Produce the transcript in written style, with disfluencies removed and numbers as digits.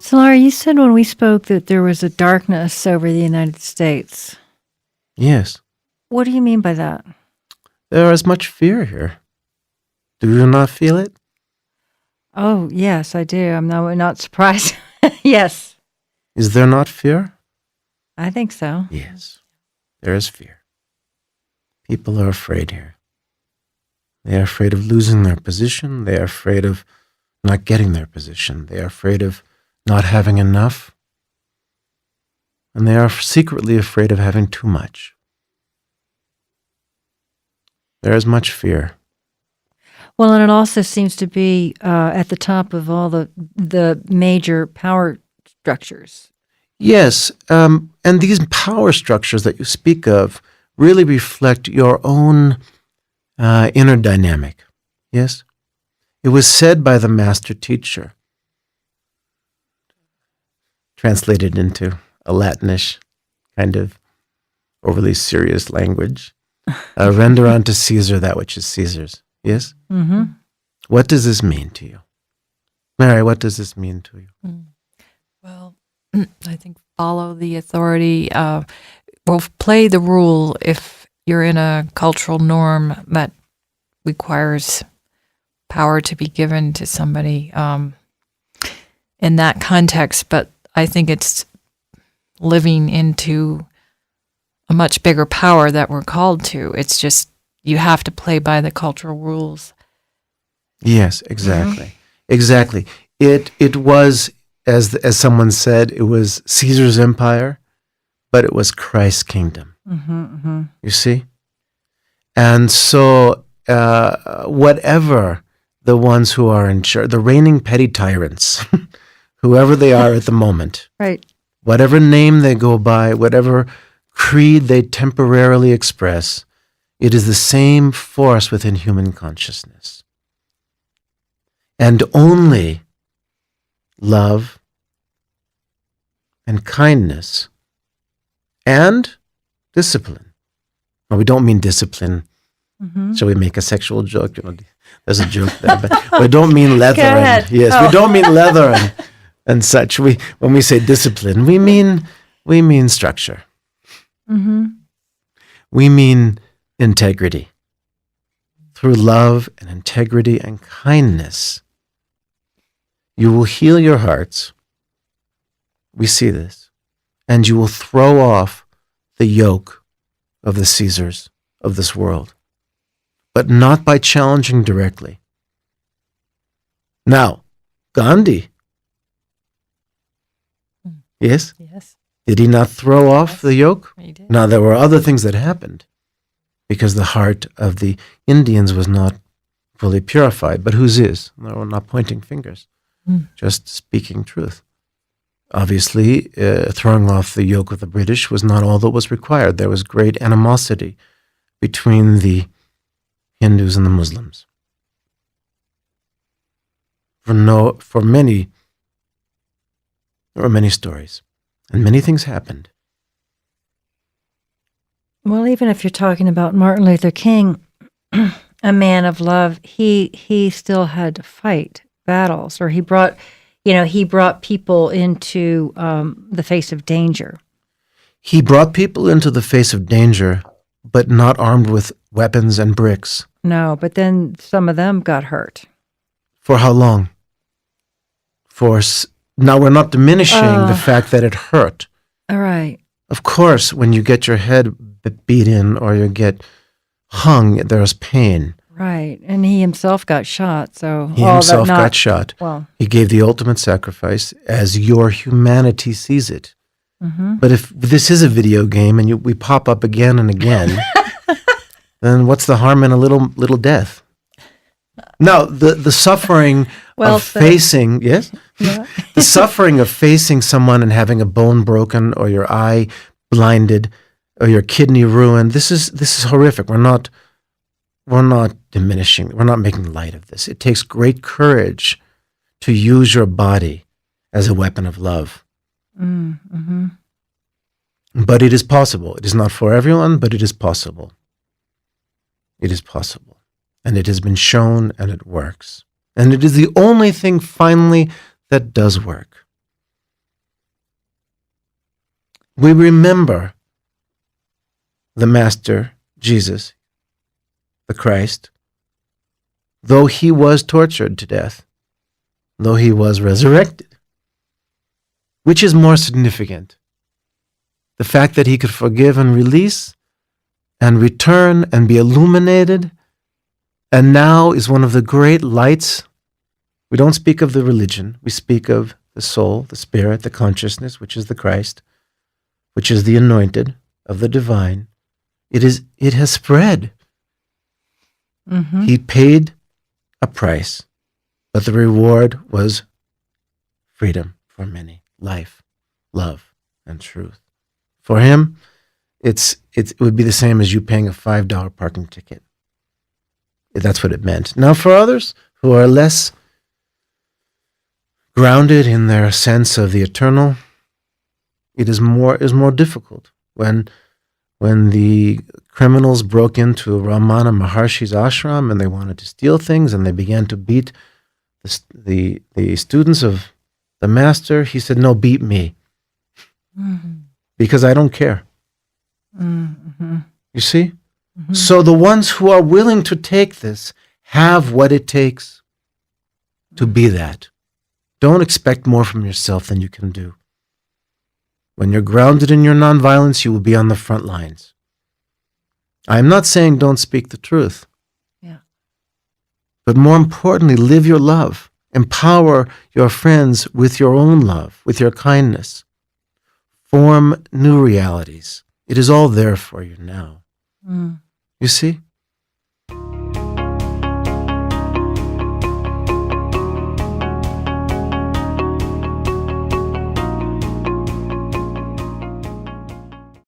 Solari, you said when we spoke that there was a darkness over the United States. Yes. What do you mean by that? There is much fear here. Do you not feel it? Oh, yes, I do. I'm not surprised. Yes, Is there not fear? I think so. Yes. There is fear. People are afraid here. They are afraid of losing their position. They are afraid of not getting their position. They are afraid of not having enough. And they are secretly afraid of having too much. There is much fear. Well, and it also seems to be at the top of all the major power structures. Yes, and these power structures that you speak of really reflect your own inner dynamic. Yes? It was said by the master teacher, translated into a Latinish kind of overly serious language. Render unto Caesar that which is Caesar's. Yes? Mm-hmm. What does this mean to you? Mary, what does this mean to you? Well, I think follow the authority. Well, play the rule if you're in a cultural norm that requires power to be given to somebody in that context. But I think it's living into a much bigger power that we're called to. It's just you have to play by the cultural rules. Yes, exactly. Mm-hmm. Exactly. It was, as someone said, it was Caesar's empire, but it was Christ's kingdom. Mm-hmm, mm-hmm. You see? And so whatever the ones who are in charge, the reigning petty tyrants, whoever they are at the moment, right? Whatever name they go by, whatever creed they temporarily express, it is the same force within human consciousness. And only love and kindness and discipline. Well, we don't mean discipline. Mm-hmm. Shall we make a sexual joke? There's a joke there, but we don't mean leather. We don't mean leather and such. When we say discipline, we mean structure. Mm-hmm. We mean integrity. Through love and integrity and kindness, you will heal your hearts. We see this. And you will throw off the yoke of the Caesars of this world, but not by challenging directly. Now, Gandhi. Yes? Yes. Did he not throw off the yoke? He did. Now, there were other things that happened because the heart of the Indians was not fully purified. But whose is? No, we're not pointing fingers, just speaking truth. Obviously, throwing off the yoke of the British was not all that was required. There was great animosity between the Hindus and the Muslims. There were many stories, and many things happened. Well, even if you're talking about Martin Luther King, a man of love, he still had to fight battles, or he brought people into the face of danger. He brought people into the face of danger, but not armed with weapons and bricks. No, but then some of them got hurt. For how long? Now, we're not diminishing the fact that it hurt. All right. Of course, when you get your head beat in or you get hung, there's pain. Right, and he himself got shot, so... He himself got shot. Well, he gave the ultimate sacrifice as your humanity sees it. Mm-hmm. But if this is a video game and we pop up again and again, then what's the harm in a little death? Now, the suffering of facing... Yes? Yeah. The suffering of facing someone and having a bone broken or your eye blinded or your kidney ruined, this is horrific. We're not diminishing. We're not making light of this. It takes great courage to use your body as a weapon of love. Mm-hmm. But it is possible. It is not for everyone, but it is possible. It is possible. And it has been shown, and it works. And it is the only thing, finally, that does work. we remember the Master, Jesus, the Christ, though he was tortured to death, though he was resurrected. Which is more significant? The fact that he could forgive and release and return and be illuminated, and now is one of the great lights. We don't speak of the religion. We speak of the soul, the spirit, the consciousness, which is the Christ, which is the anointed of the divine. It has spread. He paid a price, but the reward was freedom for many, life, love, and truth. For him, it would be the same as you paying a $5 parking ticket. That's what it meant. Now, for others who are less grounded in their sense of the eternal, it is more difficult. When the criminals broke into Ramana Maharshi's ashram and they wanted to steal things and they began to beat the students of the master, he said, "No, beat me, because I don't care." You see? So the ones who are willing to take this have what it takes to be that. Don't expect more from yourself than you can do. When you're grounded in your nonviolence, you will be on the front lines. I'm not saying don't speak the truth. Yeah. But more importantly, live your love. Empower your friends with your own love, with your kindness. Form new realities. It is all there for you now. You see?